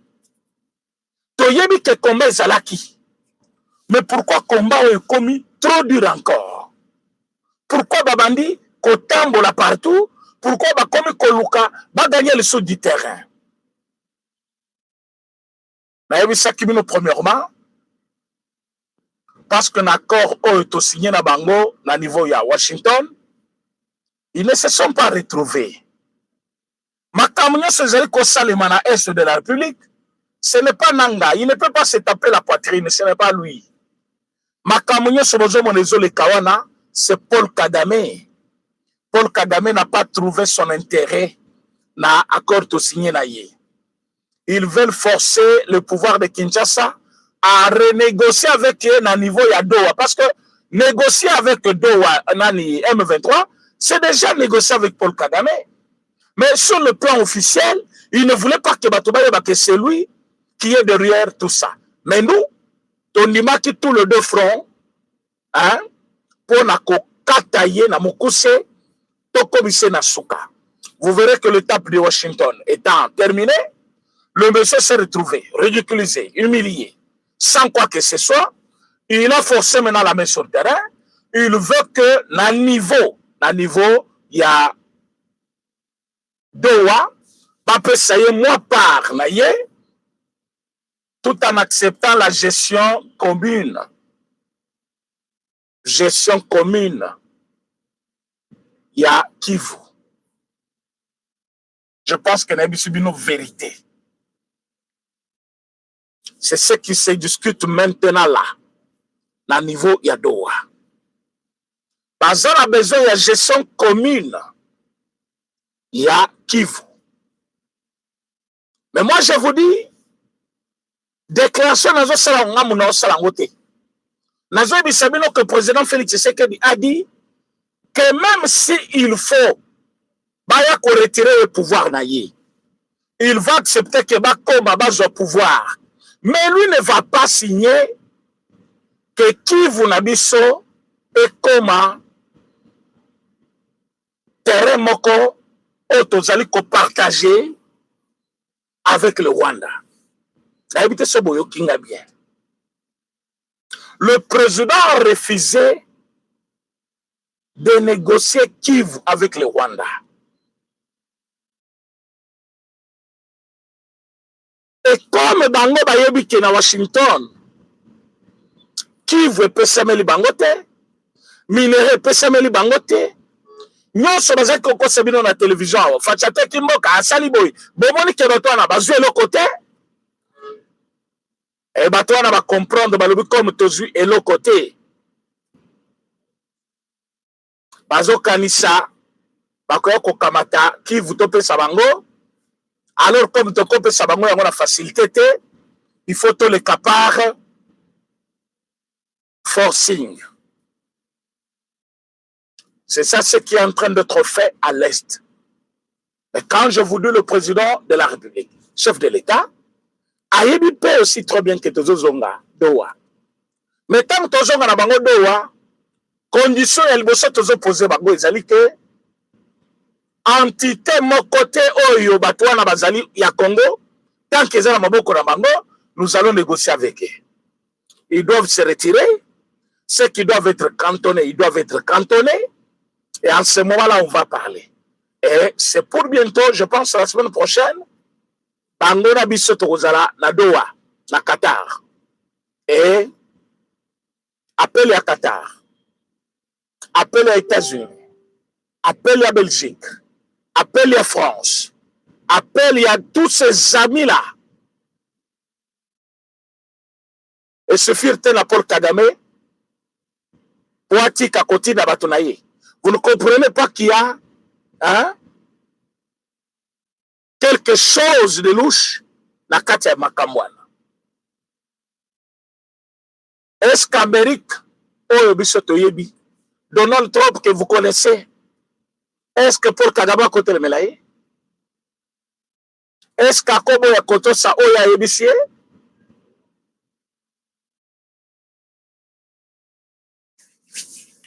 Toyebi que combat est Zalaki. Mais pourquoi combat est commis trop dur encore? Pourquoi Babandi, Kotambola partout? Pourquoi Bakomi Koluka va gagner le saut du terrain? Mais ça qui nous premièrement, parce qu'un accord est signé na Bango, na niveau ya Washington, ils ne se sont pas retrouvés. Makamunyo Sezali Kosalema na Est de la République, ce n'est pas Nanga, il ne peut pas se taper la poitrine, ce n'est pas lui. Makamunyo Sobozo Monezole Kawana, c'est Paul Kagame. Paul Kagame n'a pas trouvé son intérêt na accord signé na ye. Ils veulent forcer le pouvoir de Kinshasa à renégocier avec eux à niveau ya Doha. Parce que négocier avec Doha, Nani M23, c'est déjà négocier avec Paul Kagame. Mais sur le plan officiel, il ne voulait pas que Batoubaye, que c'est lui qui est derrière tout ça. Mais nous, on dit que tous les deux fronts, hein, pour na kataye na mukuse, tokobise na suka. Vous verrez que l'étape de Washington étant terminée, le monsieur s'est retrouvé, ridiculisé, humilié, sans quoi que ce soit. Il a forcé maintenant la main sur le terrain. Il veut que, na niveau, il y a Doha, Bapé Saye, moi par, tout en acceptant la gestion commune. Gestion commune. Il y a Kivu. Je pense qu'il y a une vérité. C'est ce qui se discute maintenant là, à niveau Yadoa. baza na besoin ya gestion commune ya Kivu. Mais moi je vous dis, déclaration nazo sala ngamu na sala ngote. Nazo bisabino que le président Félix Tshisekedi a dit que même si il faut baya ko retirer le pouvoir na ye, il va accepter que Bakoma base au pouvoir. Mais lui ne va pas signer que Kivu na biso et comment terrain moko otozali ko partager avec le Rwanda. Habité ce boyo kinga bien. Le président a refusé de négocier Kivu avec le Rwanda. Et comme bango bayebi ke na Washington, Kivu epesameli bango te, minere epesameli bango te, nyonso bazaki kokosa bino na télévision awa. Fachate Kimboka asali boy, bomoni ke bato wana bazwi eloko te, et bato wana ba comprendre balobi comme tozwi eloko te. Bazo kanisa bakoya kokamata Kivu topesa bango. Alors, comme tu peux savoir la facilité, il faut tout le capar forcing. C'est ça ce qui est en train d'être fait à l'Est. Et quand je vous dis le président de la République, chef de l'État, Ayebi paie aussi très bien que Tozonga Doha. Mais tant que Tozonga na bango Doha, condition elle bosse Tozo poser bango ezali que entité mon côté oyo batwana bazali ya Congo, tant qu'ils ont maboko na bango, nous allons négocier avec eux. Ils doivent se retirer. Ceux qui doivent être cantonnés, ils doivent être cantonnés. Et en ce moment-là, on va parler. Et c'est pour bientôt, je pense, la semaine prochaine, bango na biso tokozala na Doha, na Qatar. Et appel à Qatar, appel à États-Unis, appel à Belgique, appel à France, appel à tous ces amis-là. Et ce furent la Paul Kagame, Poati Kakoti Nabatonaye. Vous ne comprenez pas qu'il y a quelque chose de louche dans Katia Makamwana. Est-ce qu'Amérique, Donald Trump que vous connaissez, est-ce que Paul Kagame a côté le Melaye? Est-ce qu'Akobo ya koto sa oya yebisie?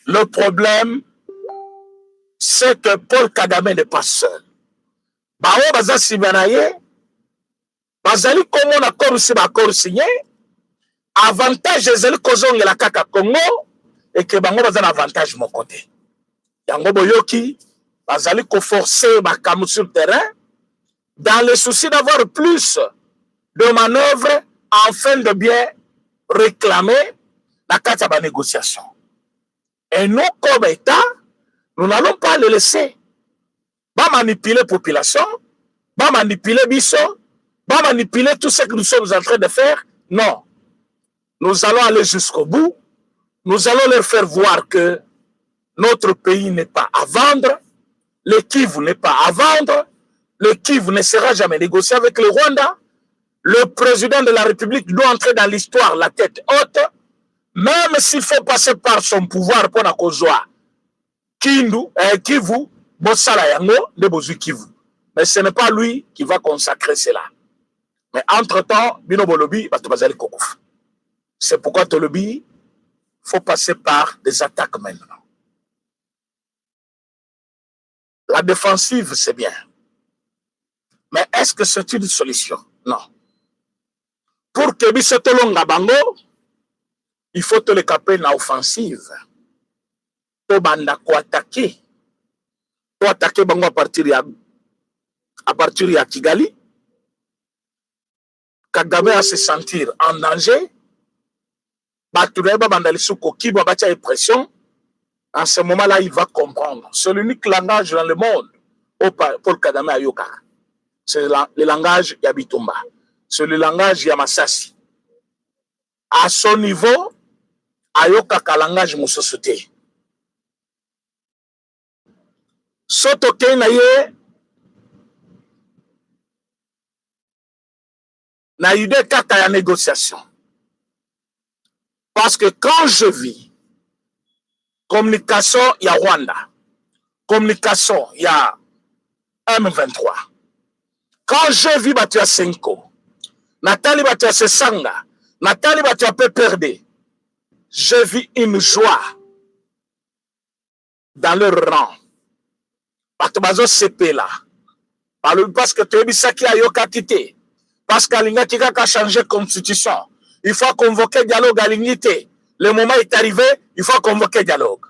Le problème, c'est que Paul Kagame n'est pas seul. Bao baza simanaye, bazali Congo na korusi ba signé, avantage ezali kozonge la kaka Congo, et que bango baza na avantage mon côté. Yango boyoki, bazali ko forcer bakamu sur le terrain, dans le souci d'avoir plus de manœuvres afin de bien réclamer la carte à la négociation. Et nous, comme État, nous n'allons pas le laisser. Va manipuler la population, va manipuler Bisso, va manipuler tout ce que nous sommes en train de faire. Non. Nous allons aller jusqu'au bout. Nous allons leur faire voir que notre pays n'est pas à vendre. Le Kivu n'est pas à vendre. Le Kivu ne sera jamais négocié avec le Rwanda. Le président de la République doit entrer dans l'histoire la tête haute, même s'il faut passer par son pouvoir pour la kozwa. Kivu, Bossala Yango, de Bozu Kivu. Mais ce n'est pas lui qui va consacrer cela. Mais entre-temps, Bino Bolobi, c'est pourquoi Tolobi, il faut passer par des attaques maintenant. La défensive, c'est bien. Mais est-ce que c'est une solution? Non. Pour que Bissetolonga Bango, il faut te le caper dans l'offensive. To banda ko attaquer. To attaquer Bango à partir de Kigali. Kagame à se sentir en danger. Batureba Bandalisuko Kibo Bacha et pression. En ce moment-là, il va comprendre. C'est l'unique langage dans le monde pour Kagame Ayoka. C'est le langage Yabitumba. C'est le langage Yamasasi. À son niveau, Ayoka ka langage Moussosoté. Soto Kenaye, na idée kaka ya négociation. Parce que quand je vis communication, il y a Rwanda, communication, il y a M23. Quand je vis Batua Senko, Nathalie Batua Sesanga, Nathalie Batua PPRD, je vis une joie dans leur rang. Batubazo CP là. Parce que tu es bisaki a yoka quitté. Parce qu'Alinga Tika a changé de constitution. Il faut convoquer dialogue à l'unité. Le moment est arrivé, il faut convoquer dialogue.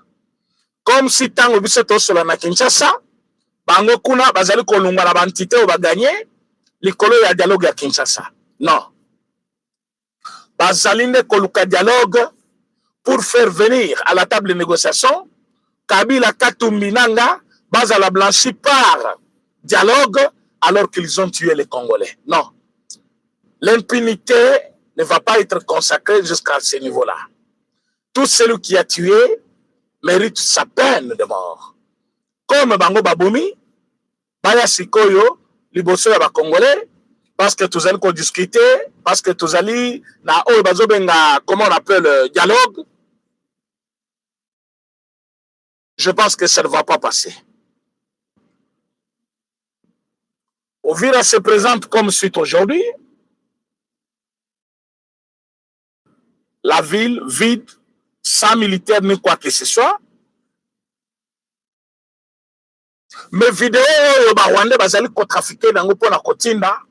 Comme si tango biseto sur la Kinshasa, bango kuna bazali kolunga la bantité ou ba gagner, likolo ya dialogue à Kinshasa. Non. Bazaline koluka dialogue pour faire venir à la table de négociation Kabila Katumbi Nanga bazala blanchi par dialogue alors qu'ils ont tué les Congolais. Non. L'impunité ne va pas être consacrée jusqu'à ce niveau-là. Tout celui qui a tué mérite sa peine de mort. Comme Bango Baboumi, Baya Sikoyo, Liboso ya Congolais, parce que tous allons discuter, parce que tous allons, comment on appelle, dialogue. Je pense que ça ne va pas passer. Ovira se présente comme suite aujourd'hui. La ville vide, sans militaire ni quoi que ce soit. Mais vidéo ba Rwanda bazali ko trafiquer nango pona kotinda.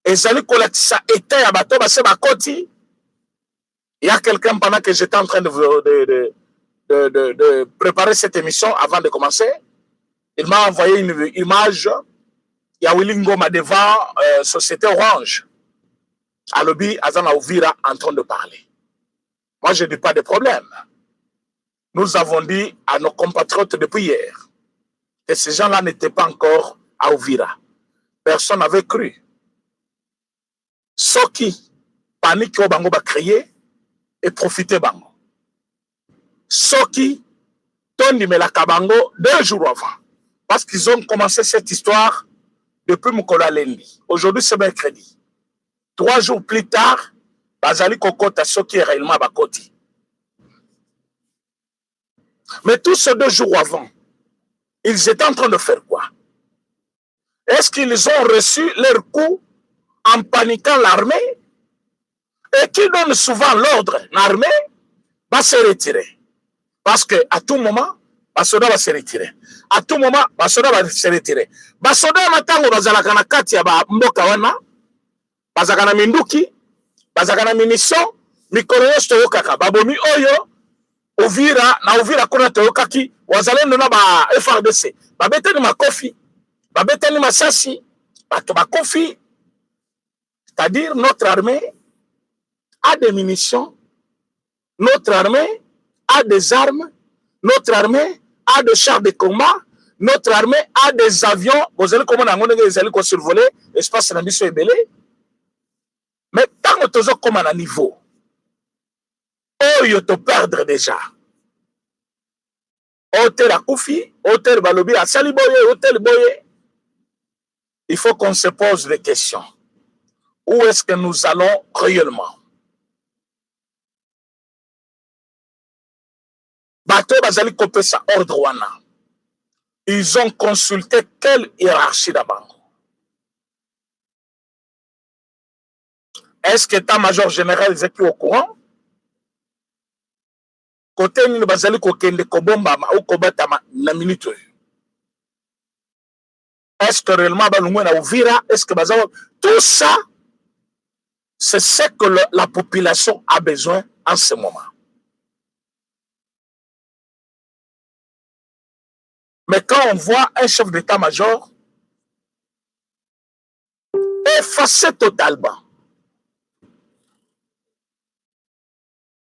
Ezali ko latisa état ya bato ba se ba koti. Il y a quelqu'un pendant que j'étais en train de préparer cette émission avant de commencer. Il m'a envoyé une image. Il y a Willy Ngoma devant Société Orange. À Lobby, Azana Ouvira en train de parler. Moi, je ne dis pas de problème. Nous avons dit à nos compatriotes depuis hier que ces gens-là n'étaient pas encore à Ouvira. Personne n'avait cru. Ce qui, panique au Bango va créer et profiter Bango. Ce qui, Tony Melakabango 2 jours avant. Parce qu'ils ont commencé cette histoire depuis Mukola Lendi. Aujourd'hui, c'est mercredi. 3 jours plus tard, Bazali Kokota Soki est réellement Bakoti. Mais tous ces 2 jours avant, ils étaient en train de faire quoi? Est-ce qu'ils ont reçu leur coup en paniquant l'armée? Et qui donne souvent l'ordre, l'armée va se retirer. Parce qu'à tout moment, Basoda va se retirer. À tout moment, Basoda va se retirer. Basoda matango bazalaka na kati ya ba mboka wana. Bazakana minduki, bazakana munition, mikolo yosto yokaka. Babomi oyo, Uvira, na Uvira kuna toyokaki, wazalendo na ba FRDC. Babetani makofi, babetani masasi, bato bakofi. C'est-à-dire, notre armée a des munitions, notre armée a des armes, notre armée a des chars de combat, notre armée a des avions. Vous allez comment vous allez survoler l'espace de l'ambition est belé. Mais tant que tu as comme un niveau, oh, tu te perdre déjà. Hôtel à Koufi, hôtel Balobi à Saliboye, hôtel Boye. Il faut qu'on se pose des questions. Où est-ce que nous allons réellement? Bateau Bazali Kopesa ordre wana. Ils ont consulté quelle hiérarchie d'abord? Est-ce que l'état-major général est au courant? Côté ni Bazali Kokende Kobomba ou Kobatama na minute. Est-ce que réellement Balungwe na Uvira? Est-ce que Bazali tout ça? C'est ce que la population a besoin en ce moment. Mais quand on voit un chef d'état-major effacé totalement,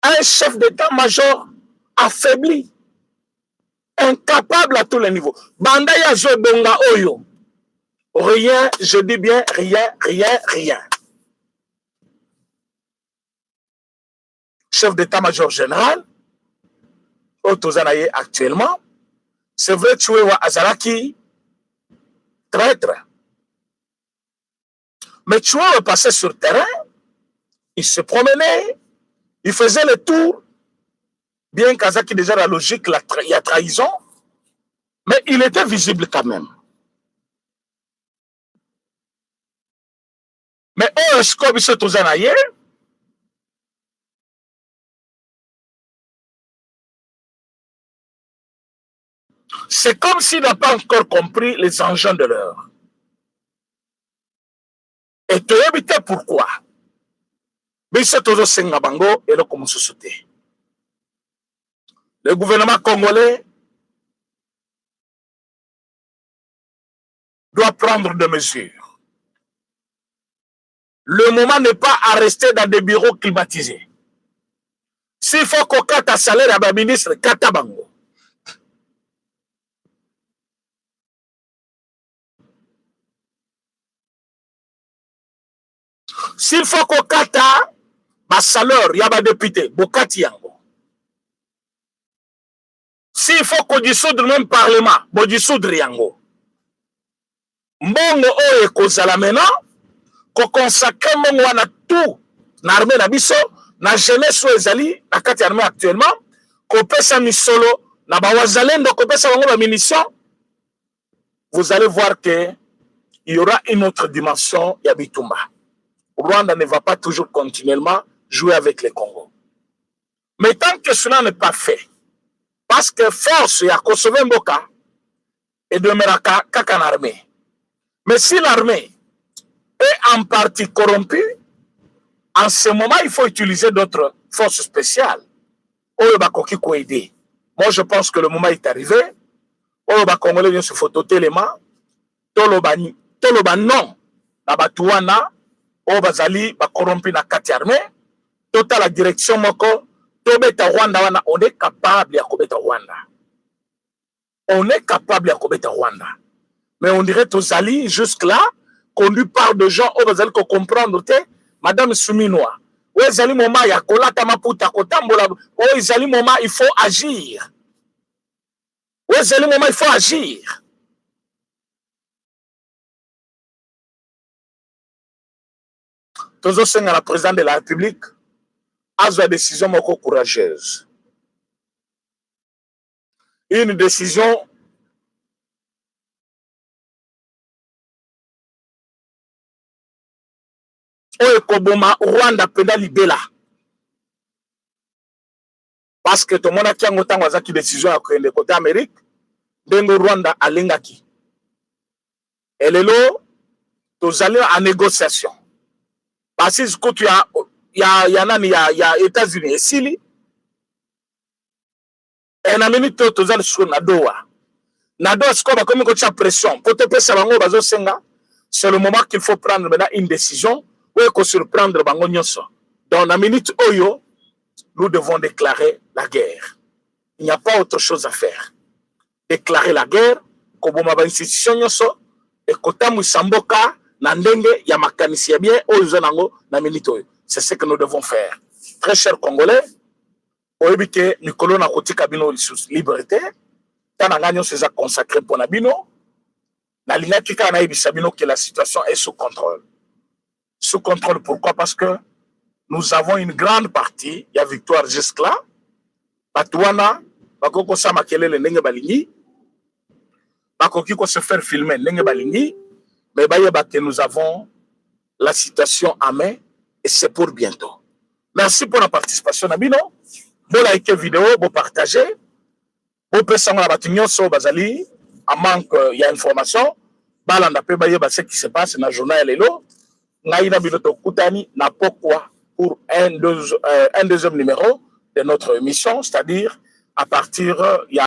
un chef d'état-major affaibli, incapable à tous les niveaux, Bandaya Bonga Oyo, rien, je dis bien rien. Chef d'état-major général, Otozanaye actuellement, c'est vrai tuer wa Azaraki, traître. Mais tuer passait sur le terrain, il se promenait, il faisait le tour, bien qu'Azaki déjà la logique, il y a trahison, mais il était visible quand même. Mais est-ce qu'on se tourne c'est comme s'il n'a pas encore compris les enjeux de l'heure. Et tu sais pourquoi? Le gouvernement congolais doit prendre des mesures. Le moment n'est pas à rester dans des bureaux climatisés. S'il faut qu'on cate un salaire à ma ministre, Katabango. S'il faut qu'on cate un salaire, il y a un député, Bokati Yango. S'il faut qu'on dissoudre même parlement, bon dissoudre Yango. Mbongo oye kozala maintenant, qu'on consacre mbongo wana tout, na armée na biso, na jeunesse ezali, na kati armée actuellement, qu'on pesa misolo, na bawazalendo, qu'on pesa bango ba munitions, vous allez voir que il y aura une autre dimension ya Bitumba. Rwanda ne va pas toujours continuellement jouer avec les Congo. Mais tant que cela n'est pas fait, parce que force ya Kosovo Mboka et demeurera qu'en armée. Mais si l'armée est en partie corrompue, en ce moment, il faut utiliser d'autres forces spéciales. Moi, je pense que le moment est arrivé. Les Congolais viennent se phototer les mains. Toloba non. Nabatouana, Obazali, corrompu na kati armée. Tota la direction moko. Tobeta Rwanda, on est capable de Kobeta Rwanda. On est capable de Kobeta Rwanda. Mais on dirait aux alliés jusque-là qu'on lui parle de gens, oh, vous allez comprendre, Madame Souminoa. Oui, ils allaient moment, il y a Kolata Maputa, Kotambola. Oh, ils allaient moment, il faut agir. Oui, ils allaient moment, il faut agir. Toujours c'est la présidente de la République a une décision beaucoup courageuse. Une décision oyo koboma Rwanda penda libela. Parce que tout le monde a kiango tango azaki décision ya koende côté Amérique, ndenge Rwanda alengaki. Et lelo tozali en négociation. Parce que tu y a États-Unis et Sili. Et na minute tozali sur na Doha. Na Doha c'est comme une pression. Pour te pesa bango bazo senga, c'est le moment qu'il faut prendre maintenant une décision. Pour surprendre bango nyonso. Dans la minute oyo, nous devons déclarer la guerre. Il n'y a pas autre chose à faire. Déclarer la guerre, koboma ba institution nyonso, et kotamu samboka na ndenge ya makanisi ya bien oyo nango na minute oyo. C'est ce que nous devons faire. Très chers Congolais, oyebike mikolo na kotika bino liberté, tananga nyonso eza consacré pour na bino, na lingaki ka na yebisa bino que la situation est sous contrôle. Sous contrôle, pourquoi? Parce que nous avons une grande partie, il y a victoire jusque-là. Batouana, bakoko sa makelele ndenge balingi, bakoki ko se faire filmer ndenge balingi, mais bayeba que nous avons la situation en main et c'est pour bientôt. Merci pour la participation Nabino. Bon like vidéo, bon partager. Bon pesanga batu nyonso bazali en manque il y a information. Balanda pe bayeba ce qui se passe dans journal lelo. Naïna Biloto Koutani n'a pas quoi pour un deuxième numéro de notre émission, c'est-à-dire à partir il y a